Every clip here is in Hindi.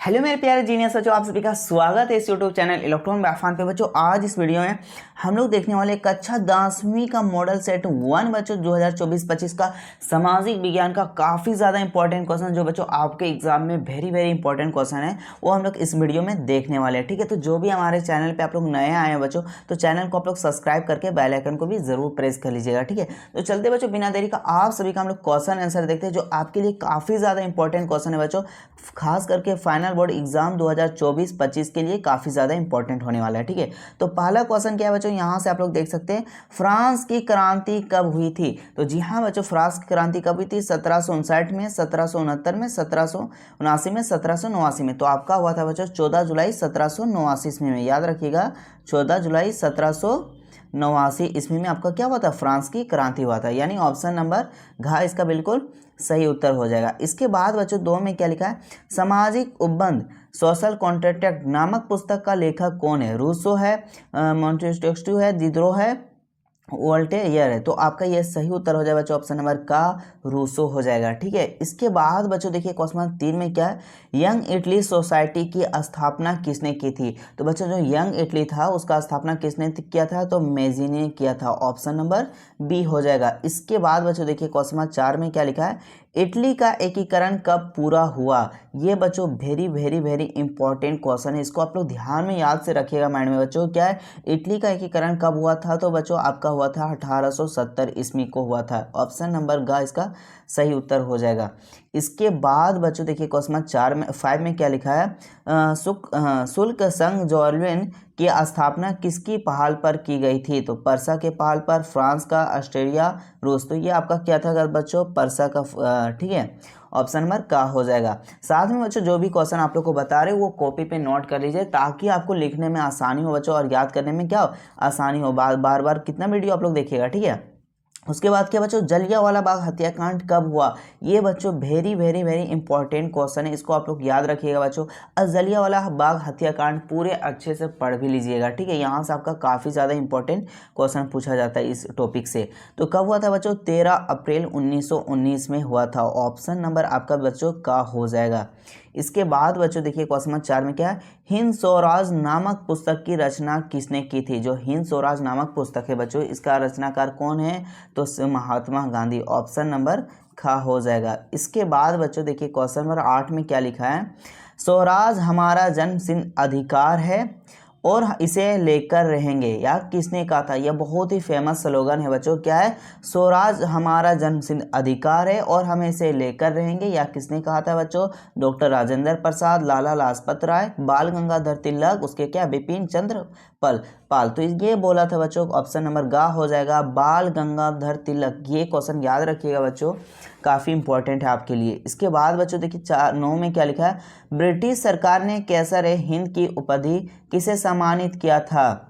हेलो मेरे प्यारे जीनियस बच्चों, आप सभी का स्वागत है इस यूट्यूब चैनल इलेक्ट्रॉन व्याख्यान पे। बच्चों आज इस वीडियो में हम लोग देखने वाले कक्षा 10वीं का मॉडल सेट 1 बच्चों 2024-25 का सामाजिक विज्ञान का काफ़ी ज़्यादा इंपॉर्टेंट क्वेश्चन जो बच्चों आपके एग्जाम में वेरी इंपॉर्टेंट क्वेश्चन है वो हम लोग इस वीडियो में देखने वाले हैं। ठीक है, तो जो भी हमारे चैनल पर आप लोग नए आए हैं बच्चों, तो चैनल को आप लोग सब्सक्राइब करके बेल आइकन को भी जरूर प्रेस कर लीजिएगा। ठीक है, तो चलते बच्चों बिना देरी का आप सभी का हम लोग क्वेश्चन आंसर देखते हैं जो आपके लिए काफ़ी ज़्यादा इंपॉर्टेंट क्वेश्चन है बच्चों, खास करके फाइनल बोर्ड एग्जाम 2024-25 के लिए काफ़ी ज़्यादा इंपॉर्टेंट होने वाला है। ठीक है, तो पहला क्वेश्चन क्या है बच्चों, यहाँ से आप लोग देख सकते हैं फ्रांस की क्रांति कब हुई थी। तो जी हाँ बच्चों, फ्रांस की क्रांति कब हुई थी? 1759 में, 1769 में, 1779 में, 1789 में। तो आपका हुआ था बच्चों 14 जुलाई 1789 ईस्वी में। याद रखिएगा 14 जुलाई 1789 ईस्वी में आपका क्या हुआ था? फ्रांस की क्रांति हुआ था, यानी ऑप्शन नंबर घ इसका बिल्कुल सही उत्तर हो जाएगा। इसके बाद बच्चों 2 में क्या लिखा है? सामाजिक उपबंध सोशल कॉन्ट्रैक्ट नामक पुस्तक का लेखक कौन है? रूसो है, मॉन्टेस्क्यू है, दिदरो है, वोल्टेयर है। तो आपका ये सही उत्तर हो जाएगा बच्चों ऑप्शन नंबर का रूसो हो जाएगा। ठीक है, इसके बाद बच्चों देखिए क्वेश्चन 3 में क्या है? यंग इटली सोसाइटी की स्थापना किसने की थी? तो बच्चों जो यंग इटली था उसका स्थापना किसने किया था? तो मेजी ने किया था। ऑप्शन नंबर बी हो जाएगा। इसके बाद बच्चों देखिए क्वेश्चन 4 में क्या लिखा है? इटली का एकीकरण कब पूरा हुआ? ये बच्चों वेरी इंपॉर्टेंट क्वेश्चन है, इसको आप लोग ध्यान में याद से रखिएगा माइंड में बच्चों। क्या है? इटली का एकीकरण कब हुआ था? तो बच्चों आपका हुआ था 1870 ईस्वी को हुआ था। ऑप्शन नंबर ग इसका सही उत्तर हो जाएगा। इसके बाद बच्चों देखिए क्वेश्चन 5 में क्या लिखा है? शुल्क संघ जॉर्वेन की स्थापना किसकी पहल पर की गई थी? तो पर्सा के पहल पर, फ्रांस का, ऑस्ट्रेलिया, रूस। तो ये आपका क्या था बच्चों? पर्सा का। ठीक है, ऑप्शन नंबर का हो जाएगा। साथ में बच्चों जो भी क्वेश्चन आप लोग को बता रहे हो वो कॉपी पे नोट कर लीजिए ताकि आपको लिखने में आसानी हो बच्चों और याद करने में क्या हो? आसानी हो। बार कितना वीडियो आप लोग देखिएगा। ठीक है, उसके बाद क्या बच्चों? जलियांवाला बाग हत्याकांड कब हुआ? ये बच्चों वेरी इंपॉर्टेंट क्वेश्चन है, इसको आप लोग याद रखिएगा बच्चों। और जलियांवाला बाग हत्याकांड पूरे अच्छे से पढ़ भी लीजिएगा। ठीक है, यहाँ से आपका काफ़ी ज़्यादा इंपॉर्टेंट क्वेश्चन पूछा जाता है इस टॉपिक से। तो कब हुआ था बच्चों? 13 अप्रैल 1919 में हुआ था। ऑप्शन नंबर आपका बच्चों का हो जाएगा। इसके बाद बच्चों देखिए क्वेश्चन 4 में क्या है? हिंद स्वराज नामक पुस्तक की रचना किसने की थी? जो हिंद स्वराज नामक पुस्तक है बच्चों, इसका रचनाकार कौन है? तो महात्मा गांधी। ऑप्शन नंबर ख हो जाएगा। इसके बाद बच्चों देखिए क्वेश्चन नंबर 8 में क्या लिखा है? स्वराज हमारा जन्मसिद्ध अधिकार है और इसे लेकर रहेंगे। यार किसने कहा था? यह बहुत ही फेमस स्लोगन है बच्चों। क्या है? स्वराज हमारा जन्मसिद्ध अधिकार है और हम इसे लेकर रहेंगे। या किसने कहा था बच्चों? डॉक्टर राजेंद्र प्रसाद, लाला लाजपत राय, बाल गंगाधर तिलक, उसके क्या बिपिन चंद्र पाल। तो ये बोला था बच्चों, ऑप्शन नंबर गा हो जाएगा, बाल गंगाधर तिलक। ये क्वेश्चन याद रखिएगा बच्चों, काफ़ी इंपॉर्टेंट है आपके लिए। इसके बाद बच्चों देखिए 9 में क्या लिखा है? ब्रिटिश सरकार ने कैसर हिंद की उपाधि किसे सम्मानित किया था?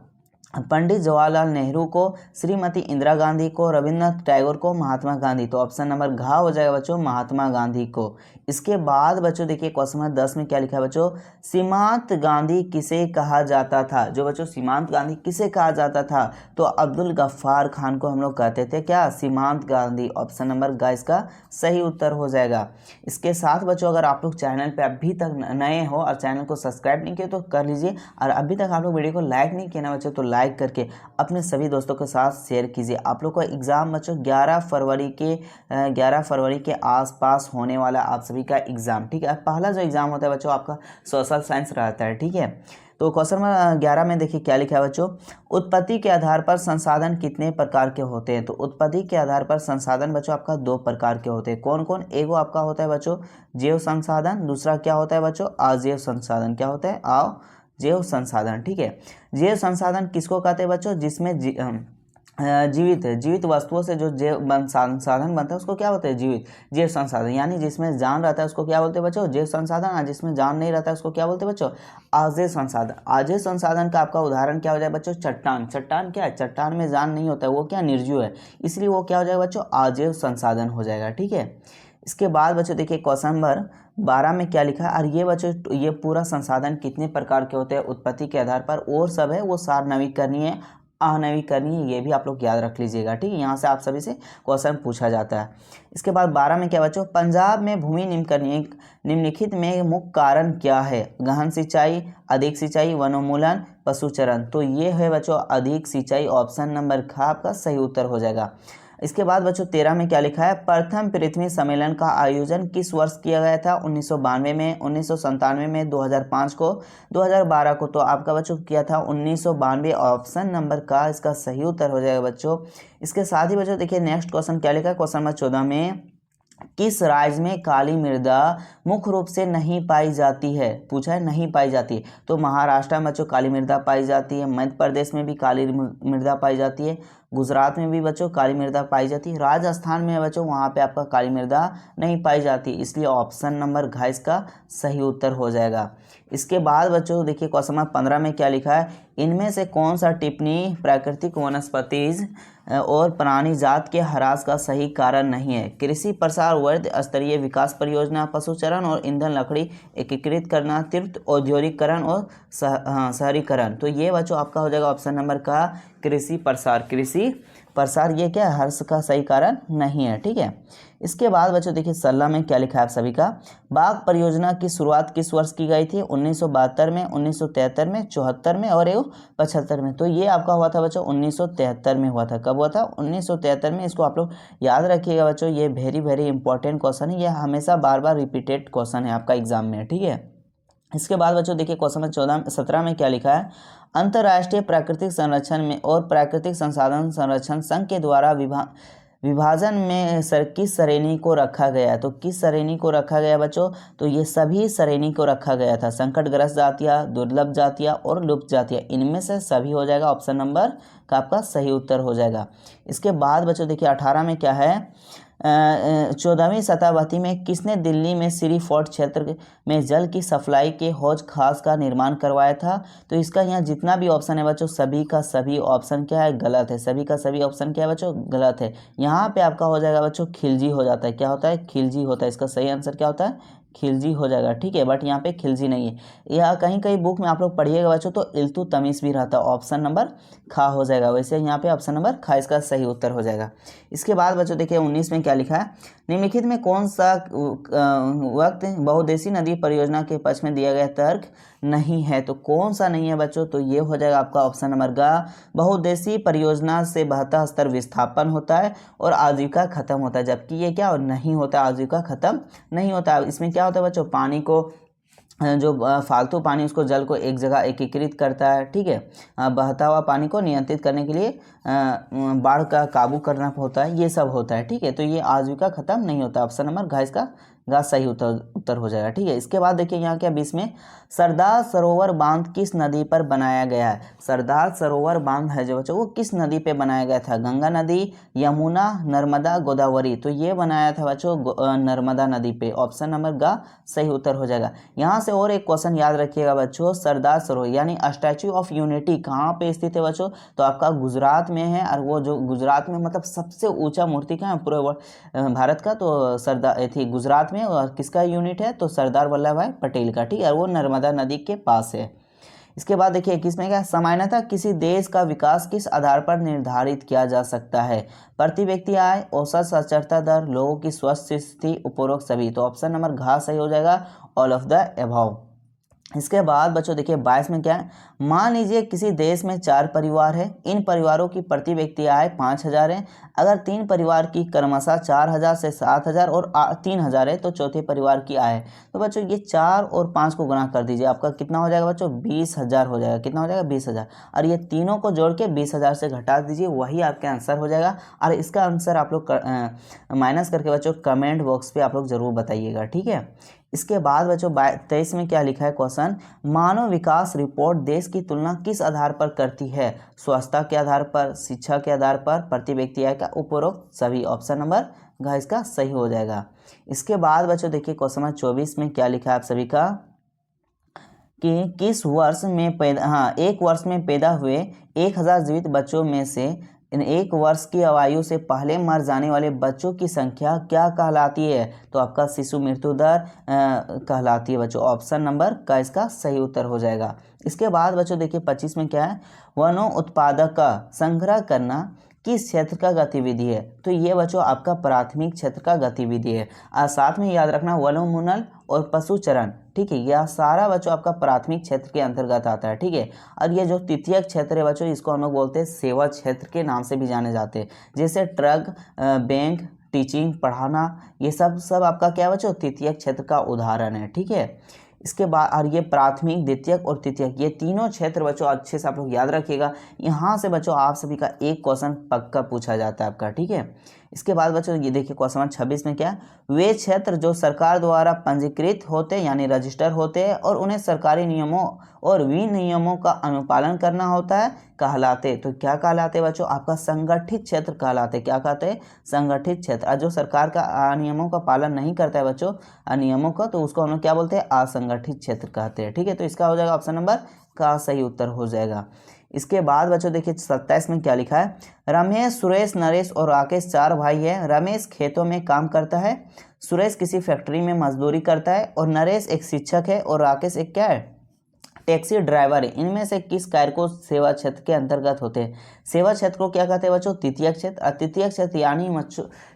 पंडित जवाहरलाल नेहरू को, श्रीमती इंदिरा गांधी को, रविन्द्रनाथ टैगोर को, महात्मा गांधी। तो ऑप्शन नंबर घ हो जाएगा बच्चों, महात्मा गांधी को। इसके बाद बच्चों देखिए क्वेश्चन नंबर 10 में क्या लिखा है बच्चों? सीमांत गांधी किसे कहा जाता था? जो बच्चों सीमांत गांधी किसे कहा जाता था? तो अब्दुल गफ्फार खान को हम लोग कहते थे क्या? सीमांत गांधी। ऑप्शन नंबर ग इसका सही उत्तर हो जाएगा। इसके साथ बच्चों अगर आप लोग चैनल पे अभी तक नए हो और चैनल को सब्सक्राइब नहीं किए तो कर लीजिए, और अभी तक आप लोग वीडियो को लाइक नहीं किया ना बच्चों तो लाइक करके अपने सभी दोस्तों के साथ शेयर कीजिए। आप लोग का एग्ज़ाम बच्चों 11 फरवरी के आसपास होने वाला आप सभी का एग्ज़ाम। ठीक है, पहला जो एग्ज़ाम होता है बच्चों आपका सोशल साइंस रहता है। ठीक है, तो क्वेश्चन नंबर 11 में देखिए क्या लिखा है बच्चों? उत्पत्ति के आधार पर संसाधन कितने प्रकार के होते हैं? तो उत्पत्ति के आधार पर संसाधन बच्चों आपका 2 प्रकार के होते हैं। कौन कौन? एगो आपका होता है बच्चों जैव संसाधन, दूसरा क्या होता है बच्चों? अजैव संसाधन। क्या होता है? जैव संसाधन। ठीक है, जैव संसाधन किसको कहते हैं बच्चों? जिसमें जीवित वस्तुओं से जो जैव संसाधन बनता है उसको क्या बोलते हैं? जैव संसाधन। यानी जिसमें जान रहता है उसको क्या बोलते हैं बच्चों? जैव संसाधन। और जिसमें जान नहीं रहता है उसको क्या बोलते हैं बच्चों? अजैव संसाधन। अजैव संसाधन का आपका उदाहरण क्या हो जाए बच्चों? चट्टान। चट्टान क्या है? चट्टान में जान नहीं होता है, वो क्या निर्जीव है, इसलिए वो क्या हो जाएगा बच्चों? अजैव संसाधन हो जाएगा। ठीक है, इसके बाद बच्चों देखिए क्वेश्चन नंबर 12 में क्या लिखा है? और ये बच्चों ये पूरा संसाधन कितने प्रकार के होते हैं उत्पत्ति के आधार पर? और सब है वो सार नवीकरणीय, अनवीकरणीय, ये भी आप लोग याद रख लीजिएगा, ठीक है। यहाँ से आप सभी से क्वेश्चन पूछा जाता है। इसके बाद 12 में क्या बच्चों, पंजाब में भूमि निम्नलिखित में मुख्य कारण क्या है? गहन सिंचाई, अधिक सिंचाई, वनोन्मूलन, पशुचरण। तो ये है बच्चों अधिक सिंचाई, ऑप्शन नंबर ख आपका सही उत्तर हो जाएगा। इसके बाद बच्चों 13 में क्या लिखा है, प्रथम पृथ्वी सम्मेलन का आयोजन किस वर्ष किया गया था? 1992 में, 1997 में, 2005 को, 2012 को। तो आपका बच्चों किया था 1992, ऑप्शन नंबर का इसका सही उत्तर हो जाएगा बच्चों। इसके साथ ही बच्चों देखिए नेक्स्ट क्वेश्चन क्या लिखा है, क्वेश्चन नंबर 14 में, किस राज्य में काली मृदा मुख्य रूप से नहीं पाई जाती है? पूछा है नहीं पाई जाती है। तो महाराष्ट्र में बच्चों काली मृदा पाई जाती है, मध्य प्रदेश में भी काली मृदा पाई जाती है, गुजरात में भी बच्चों काली मृदा पाई जाती है, राजस्थान में बच्चों वहाँ पे आपका काली मृदा नहीं पाई जाती, इसलिए ऑप्शन नंबर घ इसका सही उत्तर हो जाएगा। इसके बाद बच्चों देखिए क्वेश्चन नंबर 15 में क्या लिखा है, इनमें से कौन सा टिप्पणी प्राकृतिक वनस्पतिज और प्राणी जात के ह्रास का सही कारण नहीं है? कृषि प्रसार, वर्ग स्तरीय विकास परियोजना, पशुचरण और ईंधन लकड़ी एकीकृत करना, तीव्र औद्योगिकरण और शहरीकरण। तो ये बच्चों आपका हो जाएगा ऑप्शन नंबर का कृषि प्रसार। कृषि प्रसार ये क्या है, हर्ष का सही कारण नहीं है, ठीक है। इसके बाद बच्चों देखिए 16 में क्या लिखा है आप सभी का, बाघ परियोजना की शुरुआत किस वर्ष की गई थी? 1972 में, 1973 में, 74 में और 75 में। तो ये आपका हुआ था बच्चों 1973 में हुआ था। कब हुआ था? 1973 में। इसको आप लोग याद रखिएगा बच्चों, ये वेरी इंपॉर्टेंट क्वेश्चन है, ये हमेशा बार रिपीटेड क्वेश्चन है आपका एग्जाम में, ठीक है। इसके बाद बच्चों देखिए क्वेश्चन नंबर 17 में क्या लिखा है, अंतर्राष्ट्रीय प्राकृतिक संरक्षण में और प्राकृतिक संसाधन संरक्षण संघ के द्वारा विभाजन में किस श्रेणी को रखा गया है? तो किस श्रेणी को रखा गया बच्चों? तो ये सभी श्रेणी को रखा गया था, संकटग्रस्त जातियाँ, दुर्लभ जातियाँ और लुप्त जातियाँ, इनमें से सभी हो जाएगा, ऑप्शन नंबर का आपका सही उत्तर हो जाएगा। इसके बाद बच्चों देखिए 18 में क्या है, 14वीं शताब्दी में किसने दिल्ली में श्री फोर्ट क्षेत्र में जल की सप्लाई के हौज खास का निर्माण करवाया था? तो इसका यहाँ जितना भी ऑप्शन है बच्चों, सभी का सभी ऑप्शन क्या है, गलत है। सभी का सभी ऑप्शन क्या है बच्चों, गलत है। यहाँ पे आपका हो जाएगा बच्चों खिलजी हो जाता है। क्या होता है? खिलजी होता है। इसका सही आंसर क्या होता है? खिलजी हो जाएगा, ठीक है। बट यहाँ पे खिलजी नहीं है। या कहीं बुक में आप लोग पढ़िएगा बच्चों तो इल्तुतमिश भी रहता है, ऑप्शन नंबर खा हो जाएगा। वैसे यहाँ पे ऑप्शन नंबर खा इसका सही उत्तर हो जाएगा। इसके बाद बच्चों देखिए 19 में क्या लिखा है, निम्नलिखित में कौन सा वक्त बहुउद्देशीय नदी परियोजना के पक्ष में दिया गया तर्क नहीं है? तो कौन सा नहीं है बच्चों? तो ये हो जाएगा आपका ऑप्शन नंबर ग, बहुउद्देशीय परियोजना से बहता स्तर विस्थापन होता है और आजीविका खत्म होता है, जबकि ये क्या नहीं होता, आजीविका खत्म नहीं होता। इसमें क्या होता है बच्चों, पानी को जो फालतू पानी उसको जल को एक जगह एकीकृत करता है, ठीक है। बहता हुआ पानी को नियंत्रित करने के लिए बाढ़ का काबू करना होता है, ये सब होता है, ठीक है। तो ये आजीविका खत्म नहीं होता। ऑप्शन नंबर घ इसका सही उत्तर हो जाएगा, ठीक है। इसके बाद देखिए यहाँ क्या 20 में, सरदार सरोवर बांध किस नदी पर बनाया गया है? सरदार सरोवर बांध है जो बच्चों वो किस नदी पे बनाया गया था? गंगा नदी, यमुना, नर्मदा, गोदावरी। तो ये बनाया था बच्चों नर्मदा नदी पे। ऑप्शन नंबर ग सही उत्तर हो जाएगा। यहाँ से और एक क्वेश्चन याद रखिएगा बच्चों, सरदार सरोवर यानी स्टैच्यू ऑफ यूनिटी कहाँ पे स्थित है बच्चों? तो आपका गुजरात में है। और वो जो गुजरात में मतलब सबसे ऊंचा मूर्ति क्या है पूरे भारत का? तो सरदार थी गुजरात में। और किसका यूनिट है? तो सरदार वल्लभ भाई पटेल का, ठीक है। वो नर्मदा नदी के पास है। इसके बाद देखिए 21 में क्या, सामान्यतः किसी देश का विकास किस आधार पर निर्धारित किया जा सकता है? प्रति व्यक्ति आय, औसत साक्षरता दर, लोगों की स्वास्थ्य स्थिति, उपरोक्त सभी। तो ऑप्शन नंबर घ सही हो जाएगा, ऑल ऑफ द अबव। इसके बाद बच्चों देखिए 22 में क्या है, मान लीजिए किसी देश में 4 परिवार है, इन परिवारों की प्रति व्यक्ति आय 5,000 है। अगर 3 परिवार की क्रमशः 4,000 से 7,000 और 3,000 है तो चौथे परिवार की आय है। तो बच्चों ये 4 और 5 को गुणा कर दीजिए, आपका कितना हो जाएगा बच्चों? 20,000 हो जाएगा। कितना हो जाएगा? 20,000। और ये तीनों को जोड़ के 20,000 से घटा दीजिए, वही आपका आंसर हो जाएगा। और इसका आंसर आप लोग माइनस करके बच्चों कमेंट बॉक्स पे आप लोग जरूर बताइएगा, ठीक है। इसके बाद बच्चों 23 में क्या लिखा है क्वेश्चन, मानव विकास रिपोर्ट देश की तुलना किस आधार पर करती है? स्वच्छता के आधार पर, शिक्षा के आधार पर, प्रति व्यक्ति आय का, उपरोक्त सभी। ऑप्शन नंबर घ इसका सही हो जाएगा। इसके बाद बच्चों देखिए क्वेश्चन नंबर 24 में क्या लिखा है आप सभी का, कि किस वर्ष में एक वर्ष में पैदा हुए 1,000 जीवित बच्चों में से इन 1 वर्ष की आयु से पहले मर जाने वाले बच्चों की संख्या क्या कहलाती है? तो आपका शिशु मृत्यु दर कहलाती है बच्चों। ऑप्शन नंबर का इसका सही उत्तर हो जाएगा। इसके बाद बच्चों देखिए 25 में क्या है, वनो उत्पादक का संग्रह करना किस क्षेत्र का गतिविधि है? तो ये बच्चों आपका प्राथमिक क्षेत्र का गतिविधि है। साथ में याद रखना वनोन्मूलन और पशुचरण, ठीक है, यह सारा बच्चों आपका प्राथमिक क्षेत्र के अंतर्गत आता है, ठीक है। और ये जो तृतीयक क्षेत्र है बच्चों, इसको हम लोग बोलते हैं सेवा क्षेत्र के नाम से भी जाने जाते हैं, जैसे ट्रक, बैंक, टीचिंग, पढ़ाना, ये सब आपका क्या है बच्चों, तृतीयक क्षेत्र का उदाहरण है, ठीक है। इसके बाद और ये प्राथमिक, द्वितीयक और तृतीयक, ये तीनों क्षेत्र बच्चों अच्छे से आप लोग याद रखिएगा। यहाँ से बच्चों आप सभी का एक क्वेश्चन पक्का पूछा जाता है आपका, ठीक है। इसके बाद बच्चों ये देखिए क्वेश्चन 26 में क्या है, वे क्षेत्र जो सरकार द्वारा पंजीकृत होते यानी रजिस्टर होते हैं और उन्हें सरकारी नियमों और विनियमों का अनुपालन करना होता है कहलाते। तो क्या कहलाते बच्चों, आपका संगठित क्षेत्र कहलाते। क्या कहते हैं, संगठित क्षेत्र। और जो सरकार का नियमों का पालन नहीं करता है बच्चों, नियमों का, तो उसको हम लोग क्या बोलते हैं, असंगठित क्षेत्र कहते हैं, ठीक है। तो इसका हो जाएगा ऑप्शन नंबर का सही उत्तर हो जाएगा। इसके बाद बच्चों देखिए 27 में क्या लिखा है, रमेश, सुरेश, नरेश और राकेश 4 भाई हैं। रमेश खेतों में काम करता है, सुरेश किसी फैक्ट्री में मजदूरी करता है और नरेश एक शिक्षक है और राकेश एक क्या है, टैक्सी ड्राइवर है। इनमें से किस कार्य को सेवा क्षेत्र के अंतर्गत होते हैं? सेवा क्षेत्र को क्या कहते हैं बच्चों, तृतीयक क्षेत्र। तृतीयक क्षेत्र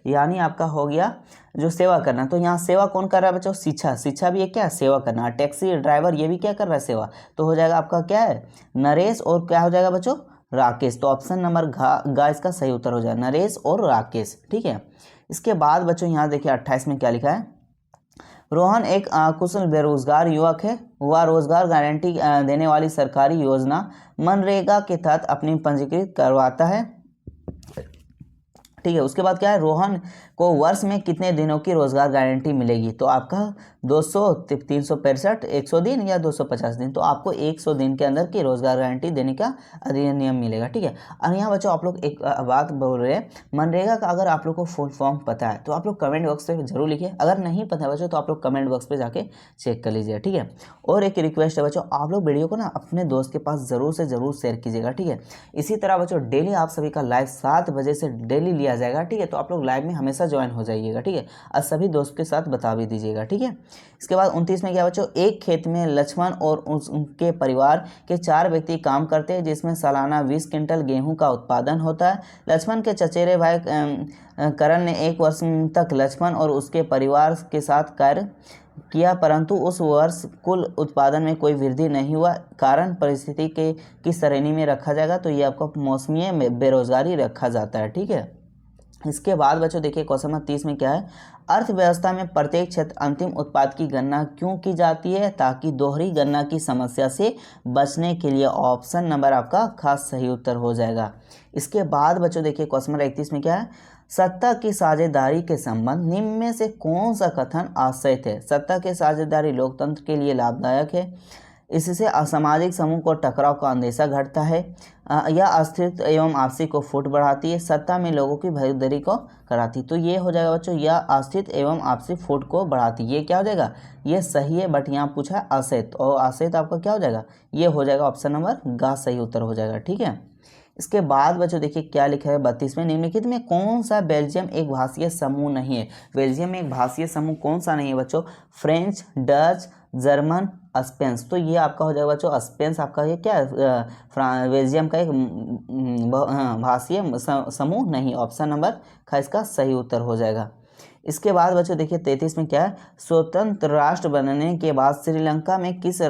यानी आपका हो गया जो सेवा करना। तो यहाँ सेवा कौन कर रहा है बच्चों, शिक्षा भी एक क्या, सेवा करना। टैक्सी ड्राइवर ये भी क्या कर रहा है, सेवा। तो हो जाएगा आपका क्या है, नरेश और क्या हो जाएगा बच्चों, राकेश। तो ऑप्शन नंबर घ इसका सही उत्तर हो जाएगा, नरेश और राकेश, ठीक है। इसके बाद बच्चों यहाँ देखिए 28 में क्या लिखा है, रोहन एक कुशल बेरोजगार युवक है। वह रोजगार गारंटी देने वाली सरकारी योजना मनरेगा के तहत अपनी पंजीकृत करवाता है, ठीक है। उसके बाद क्या है, रोहन को वर्ष में कितने दिनों की रोजगार गारंटी मिलेगी? तो आपका 200, 365, 100 दिन या 250 दिन। तो आपको 100 दिन के अंदर की रोजगार गारंटी देने का अधिनियम मिलेगा, ठीक है। और यहाँ बच्चों आप लोग एक बात बोल रहे हैं, मनरेगा का अगर आप लोग को फुल फॉर्म पता है तो आप लोग कमेंट बॉक्स पे जरूर लिखिए। अगर नहीं पता है बच्चों तो आप लोग कमेंट बॉक्स पे जाके चेक कर लीजिए, ठीक है। और एक रिक्वेस्ट है बच्चों, आप लोग वीडियो को ना अपने दोस्त के पास जरूर से जरूर शेयर कीजिएगा, ठीक है। इसी तरह बच्चों डेली आप सभी का लाइव 7 बजे से डेली लिया जाएगा, ठीक है। तो आप लोग लाइव में हमेशा ज्वाइन हो जाइएगा, ठीक है। और सभी दोस्त के साथ बता भी दीजिएगा, ठीक है। इसके बाद 29 में क्या बच्चों, एक खेत में लक्ष्मण और उनके परिवार के 4 व्यक्ति काम करते हैं, जिसमें सालाना 20 क्विंटल गेहूं का उत्पादन होता है। लक्ष्मण के चचेरे भाई करण ने 1 वर्ष तक लक्ष्मण और उसके परिवार के साथ कार्य किया, परंतु उस वर्ष कुल उत्पादन में कोई वृद्धि नहीं हुआ। कारण परिस्थिति के किस श्रेणी में रखा जाएगा? तो ये आपको मौसमी बेरोजगारी रखा जाता है, ठीक है। इसके बाद बच्चों देखिए क्वेश्चन नंबर 30 में क्या है, अर्थव्यवस्था में प्रत्येक क्षेत्र अंतिम उत्पाद की गणना क्यों की जाती है? ताकि दोहरी गणना की समस्या से बचने के लिए। ऑप्शन नंबर आपका खास सही उत्तर हो जाएगा। इसके बाद बच्चों देखिए क्वेश्चन नंबर 31 में क्या है, सत्ता की साझेदारी के संबंध निम्न में से कौन सा कथन आश्रित है? सत्ता की साझेदारी लोकतंत्र के लिए लाभदायक है, इससे असामाजिक समूह को टकराव का अंदेशा घटता है, या अस्थिरता एवं आपसी को फूट बढ़ाती है, सत्ता में लोगों की भागीदारी को कराती। तो ये हो जाएगा बच्चों, यह अस्थिरता एवं आपसी फूट को बढ़ाती। ये क्या हो जाएगा, ये सही है, बट यहाँ पूछा है असहित, और असहित आपका क्या हो जाएगा, ये हो जाएगा ऑप्शन नंबर ग सही उत्तर हो जाएगा, ठीक है। इसके बाद बच्चों देखिए क्या लिखा है 32 में, निम्नलिखित में कौन सा बेल्जियम एक भाषीय समूह नहीं है? बेल्जियम में एक भाषीय समूह कौन सा नहीं है बच्चों? French, Dutch, German, Spence. तो ये आपका हो जाएगा बच्चों स्पेंस, आपका ये क्या है, बेल्जियम का एक भाषीय समूह नहीं। ऑप्शन नंबर का इसका सही उत्तर हो जाएगा। इसके बाद बच्चों देखिए 33 में क्या है, स्वतंत्र राष्ट्र बनने के बाद श्रीलंका में किसे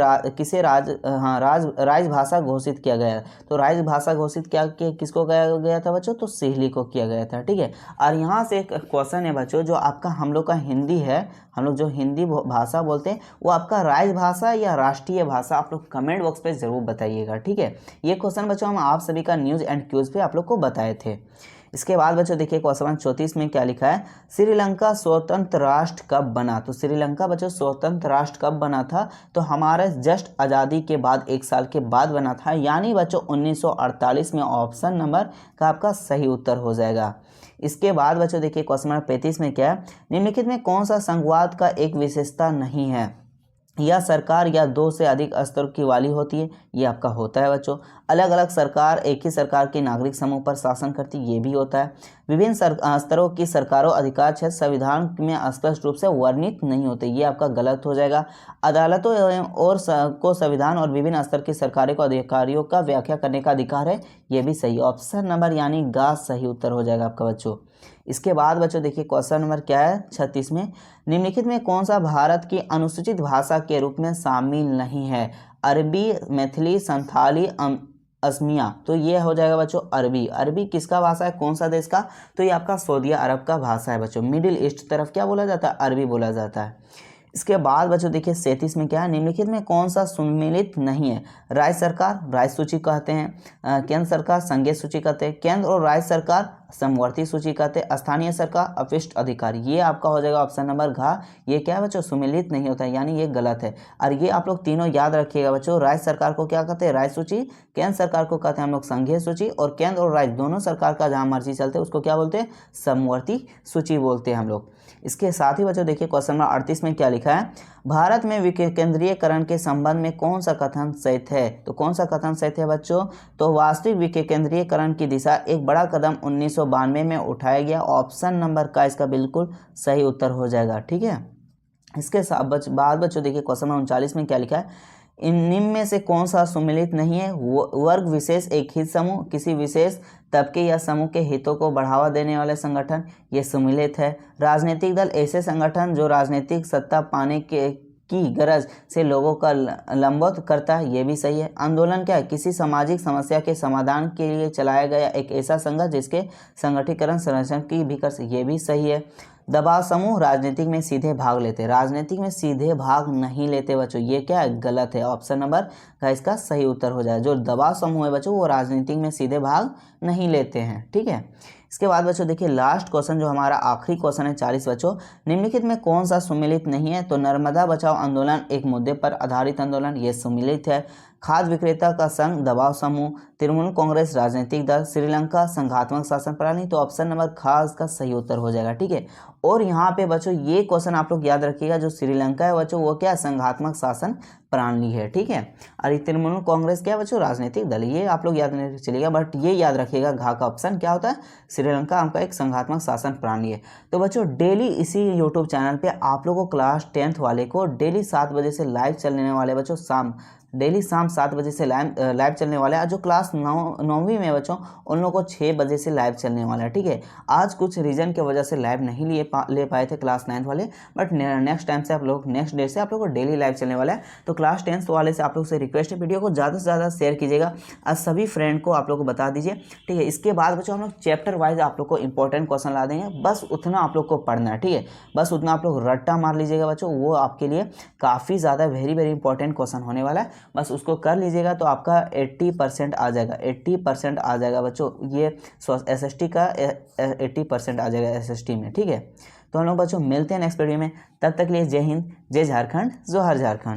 राजभाषा घोषित किया गया? तो राजभाषा घोषित किसको किया गया था बच्चों? तो सिहली को किया गया था, ठीक है। और यहाँ से एक क्वेश्चन है बच्चों, जो आपका हम लोग का हिंदी है, हम लोग जो हिंदी भाषा बोलते हैं, वो आपका राजभाषा या राष्ट्रीय भाषा? आप लोग कमेंट बॉक्स पे जरूर बताइएगा, ठीक है। ये क्वेश्चन बच्चों हम आप सभी का न्यूज़ एंड क्यूज पे आप लोग को बताए थे। इसके बाद बच्चों देखिए क्वेश्चन 34 में क्या लिखा है, श्रीलंका स्वतंत्र राष्ट्र कब बना? तो श्रीलंका बच्चों स्वतंत्र राष्ट्र कब बना था? तो हमारे जस्ट आज़ादी के बाद 1 साल के बाद बना था, यानी बच्चों 1948 में। ऑप्शन नंबर का आपका सही उत्तर हो जाएगा। इसके बाद बच्चों देखिए क्वेश्चन नंबर 35 में क्या है, निम्नलिखित में कौन सा संघवाद का एक विशेषता नहीं है? या सरकार या दो से अधिक स्तर की वाली होती है, ये आपका होता है बच्चों। अलग अलग सरकार एक ही सरकार के नागरिक समूह पर शासन करती है, ये भी होता है। विभिन्न स्तरों की सरकारों अधिकार क्षेत्र संविधान में स्पष्ट रूप से वर्णित नहीं होते, ये आपका गलत हो जाएगा। अदालतों और को संविधान और विभिन्न स्तर की सरकारों को अधिकारियों का व्याख्या करने का अधिकार है, ये भी सही। ऑप्शन नंबर यानी गा सही उत्तर हो जाएगा आपका बच्चों। इसके बाद बच्चों देखिए क्वेश्चन नंबर क्या है 36 में, निम्नलिखित में कौन सा भारत की अनुसूचित भाषा के रूप में शामिल नहीं है? अरबी, मैथिली, संथाली, असमिया। तो ये हो जाएगा बच्चों अरबी। अरबी किसका भाषा है, कौन सा देश का? तो ये आपका सऊदी अरब का भाषा है बच्चों। मिडिल ईस्ट तरफ क्या बोला जाता है? अरबी बोला जाता है। इसके बाद बच्चों देखिए 37 में क्या है, निम्नलिखित में कौन सा सम्मिलित नहीं है? राज्य सरकार राज्य सूची कहते हैं, केंद्र सरकार संघीय सूची कहते हैं, केंद्र और राज्य सरकार समवर्ती सूची कहते हैं, स्थानीय सरकार अपिष्ट अधिकारी। ये आपका हो जाएगा ऑप्शन नंबर घ। ये क्या है बच्चों? सम्मिलित नहीं होता है, यानी ये गलत है। और ये आप लोग तीनों याद रखिएगा बच्चों। राज्य सरकार को क्या कहते हैं? राज्य सूची। केंद्र सरकार को कहते हैं हम लोग संघीय सूची। और केंद्र और राज्य दोनों सरकार का जहां मर्जी चलते हैं उसको क्या बोलते हैं? समवर्ती सूची बोलते हैं हम लोग। इसके साथ ही बच्चों देखिए क्वेश्चन नंबर 38 में क्या लिखा है, भारत में विकेंद्रीयकरण के संबंध में कौन सा कथन सहित है? तो कौन सा कथन सहित है बच्चों? तो वास्तविक विकेंद्रीयकरण की दिशा एक बड़ा कदम 1992 में उठाया गया। ऑप्शन नंबर का इसका बिल्कुल सही उत्तर हो जाएगा। ठीक है। इसके साथ बाद बच्चों देखिए क्वेश्चन नंबर 39 में क्या लिखा है, इन निम्न में से कौन सा सम्मिलित नहीं है? वर्ग विशेष एक हित समूह, किसी विशेष तबके या समूह के हितों को बढ़ावा देने वाले संगठन, ये सम्मिलित है। राजनीतिक दल ऐसे संगठन जो राजनीतिक सत्ता पाने की गरज से लोगों का लंबोत करता है, ये भी सही है। आंदोलन क्या है? किसी सामाजिक समस्या के समाधान के लिए चलाया गया एक ऐसा संघ जिसके संगठीकरण संरचना की भी कर, ये भी सही है। दबाव समूह राजनीतिक में सीधे भाग लेते, राजनीतिक में सीधे भाग नहीं लेते बच्चों, ये क्या है? गलत है। ऑप्शन नंबर का इसका सही उत्तर हो जाए। जो दबाव समूह है बच्चों वो राजनीतिक में सीधे भाग नहीं लेते हैं। ठीक है। इसके बाद बच्चों देखिए लास्ट क्वेश्चन जो हमारा आखिरी क्वेश्चन है 40 बच्चों, निम्नलिखित में कौन सा सम्मिलित नहीं है? तो नर्मदा बचाओ आंदोलन एक मुद्दे पर आधारित आंदोलन, ये सम्मिलित है। खाद्य विक्रेता का संघ दबाव समूह, तृणमूल कांग्रेस राजनीतिक दल, श्रीलंका संघात्मक शासन प्रणाली। तो ऑप्शन नंबर ख का सही उत्तर हो जाएगा। ठीक है। और यहाँ पे बच्चों ये क्वेश्चन आप लोग याद रखिएगा, जो श्रीलंका है बच्चों वो क्या है? संघात्मक शासन प्रणाली है। ठीक है। और ये तृणमूल कांग्रेस क्या है बच्चों? राजनीतिक दल। ये आप लोग याद नहीं चलिएगा, बट ये याद रखिएगा घा का ऑप्शन क्या होता है? श्रीलंका आपका एक संघात्मक शासन प्रणाली है। तो बच्चों डेली इसी यूट्यूब चैनल पे आप लोगों को क्लास 10th वाले को डेली 7 बजे से लाइव चलने वाले बच्चों, डेली शाम 7 बजे से लाइव चलने वाला है। जो क्लास 9वीं में बच्चों उन लोगों को 6 बजे से लाइव चलने वाला है। ठीक है। आज कुछ रीजन की वजह से लाइव नहीं ले पाए थे क्लास 9th वाले, बट नेक्स्ट टाइम से आप लोग नेक्स्ट डे से आप लोग को डेली लाइव चलने वाला है। तो क्लास 10th वाले से आप लोग से रिक्वेस्ट है, वीडियो को ज़्यादा से ज़्यादा शेयर कीजिएगा और सभी फ्रेंड को आप लोग को बता दीजिए। ठीक है। इसके बाद बच्चों हम लोग चैप्टर वाइज आप लोग को इंपॉर्टेंट क्वेश्चन ला देंगे, बस उतना आप लोग को पढ़ना है। ठीक है। बस उतना आप लोग रट्टा मार लीजिएगा बच्चों, वो आपके लिए काफ़ी ज़्यादा वेरी इंपॉर्टेंट क्वेश्चन होने वाला है। बस उसको कर लीजिएगा तो आपका 80% आ जाएगा, 80% आ जाएगा बच्चों। ये SST का 80% आ जाएगा SST में। ठीक है। तो हम लोग बच्चों मिलते हैं नेक्स्ट वीडियो में, तब तक के लिए जय हिंद, जय झारखंड, जोहार झारखंड।